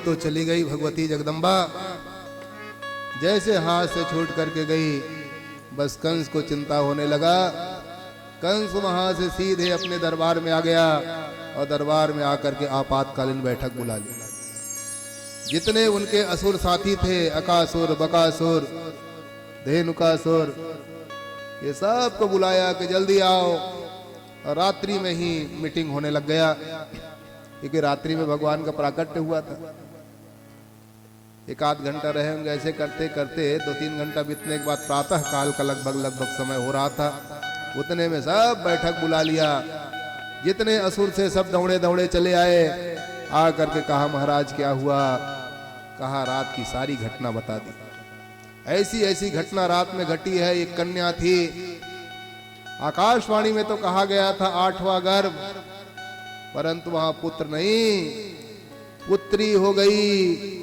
तो चली गई भगवती जगदम्बा। जैसे हाथ से छूट करके गई, बस कंस को चिंता होने लगा। कंस वहां से सीधे अपने दरबार में आ गया और दरबार में आकर के आपातकालीन बैठक बुला ली। जितने उनके असुर साथी थे, अकासुर, बकासुर, धेनुकासुर, ये सब को बुलाया कि जल्दी आओ। और रात्रि में ही मीटिंग होने लग गया, क्योंकि रात्रि में भगवान का प्राकट्य हुआ था। एक आध घंटा रहे होंगे, ऐसे करते करते 2-3 घंटा बीतने के बाद प्रातः काल का लगभग समय हो रहा था। उतने में सब बैठक बुला लिया। जितने असुर से सब दौड़े दौड़े चले आए। आ करके कहा महाराज क्या हुआ? कहा रात की सारी घटना बता दी। ऐसी ऐसी घटना रात में घटी है। एक कन्या थी, आकाशवाणी में तो कहा गया था 8वां गर्भ, परंतु वहां पुत्र नहीं, पुत्री हो गई।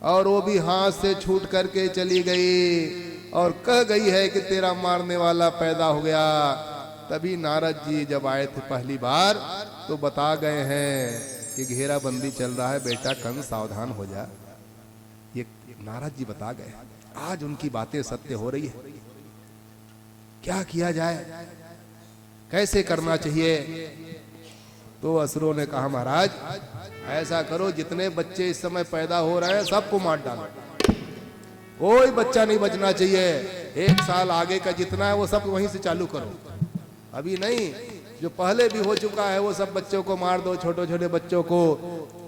और वो भी हाथ से छूट करके चली गई और कह गई है कि तेरा मारने वाला पैदा हो गया। तभी नारद जी जब आए थे पहली बार तो बता गए हैं कि घेराबंदी चल रहा है, बेटा कंस सावधान हो जा। ये नारद जी बता गए। आज उनकी बातें सत्य हो रही है। क्या किया जाए, कैसे करना चाहिए? तो असुरों ने कहा महाराज ऐसा करो, जितने बच्चे इस समय पैदा हो रहे हैं सबको मार डालो, कोई बच्चा नहीं बचना चाहिए। 1 साल आगे का जितना है वो सब वहीं से चालू करो। अभी नहीं, जो पहले भी हो चुका है वो सब बच्चों को मार दो, छोटे छोटे बच्चों को,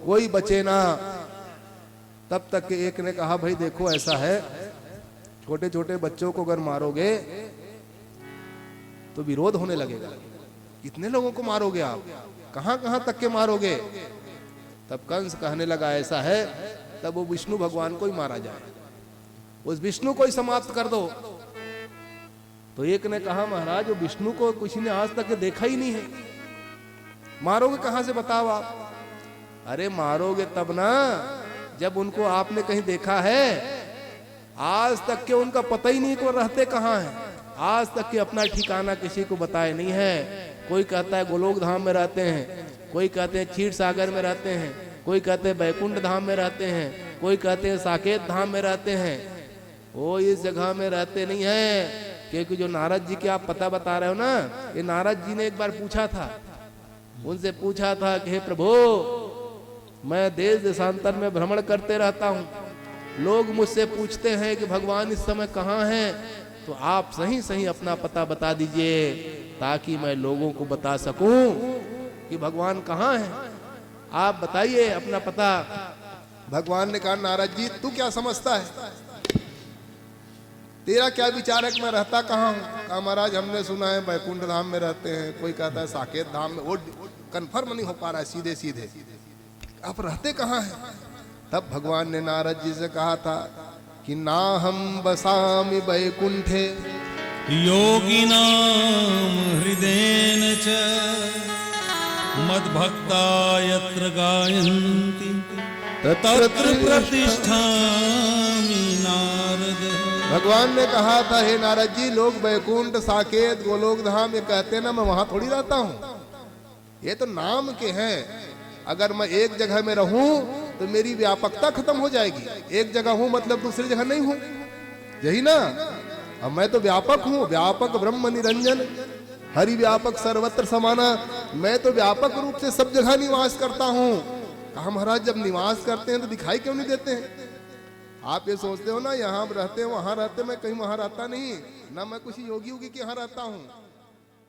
कोई बचे ना। तब तक के एक ने कहा भाई देखो ऐसा है, छोटे छोटे बच्चों को अगर मारोगे तो विरोध होने लगेगा। कितने लोगों को मारोगे आप, कहां कहां तक के मारोगे? तब कंस कहने लगा ऐसा है, तब वो विष्णु भगवान को ही मारा जाए, उस विष्णु को ही समाप्त कर दो। तो एक ने कहा महाराज वो विष्णु को किसी ने आज तक देखा ही नहीं है, मारोगे कहां से बताओ आप? अरे मारोगे तब ना जब उनको आपने कहीं देखा है। आज तक के उनका पता ही नहीं को रहते कहां हैं। आज तक के अपना ठिकाना किसी को बताए नहीं है। कोई कहता है गोलोक धाम में रहते हैं, कोई कहते हैं क्षीर सागर में रहते हैं, कोई कहते हैं बैकुंठ धाम में रहते हैं, कोई कहते हैं साकेत धाम में रहते हैं। वो इस जगह में रहते नहीं है। क्योंकि जो नारद जी के आप पता बता रहे हो ना, ये नारद जी ने एक बार पूछा था, उनसे पूछा था कि हे प्रभु मैं देश देशांतर में भ्रमण करते रहता हूँ, लोग मुझसे पूछते हैं कि भगवान इस समय कहाँ हैं, तो आप सही सही अपना पता बता दीजिए ताकि मैं लोगों को बता सकूं कि भगवान कहाँ हैं। आप बताइए अपना पता। भगवान ने कहा नारद जी तू क्या समझता है, तेरा क्या विचार है कि मैं रहता कहाँ हूँ? कहा महाराज हमने सुना है बैकुंठ धाम में रहते हैं, कोई कहता है साकेत धाम में। वो कन्फर्म नहीं हो पा रहा है सीधे सीधे, आप रहते कहाँ हैं? तब भगवान ने नारद जी से कहा था कि ना हम बसामि बैकुंठे योगिनां हृदयेन च मद्भक्ता यत्र गायन्ति तत्र प्रतिष्ठामि नारद। भगवान ने कहा था हे नारद जी लोग बैकुंठ, साकेत, गोलोक धाम ये कहते हैं ना, मैं वहां थोड़ी रहता हूँ। ये तो नाम के हैं। अगर मैं एक जगह में रहूं तो मेरी व्यापकता खत्म हो जाएगी। एक जगह हूं मतलब दूसरी जगह नहीं हूं, यही ना। अब मैं तो व्यापक हूं, व्यापक ब्रह्म निरंजन हरि व्यापक सर्वत्र समाना। मैं तो व्यापक रूप से सब जगह निवास करता हूं। कहा महाराज जब निवास करते हैं तो दिखाई क्यों नहीं देते हैं? आप ये सोचते हो ना यहाँ रहते हैं वहां रहते, मैं कहीं वहां रहता नहीं ना, मैं कुछ योगी होगी कि यहाँ रहता हूँ।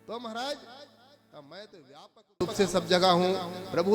तो महाराज मैं तो व्यापक रूप से सब जगह हूँ। प्रभु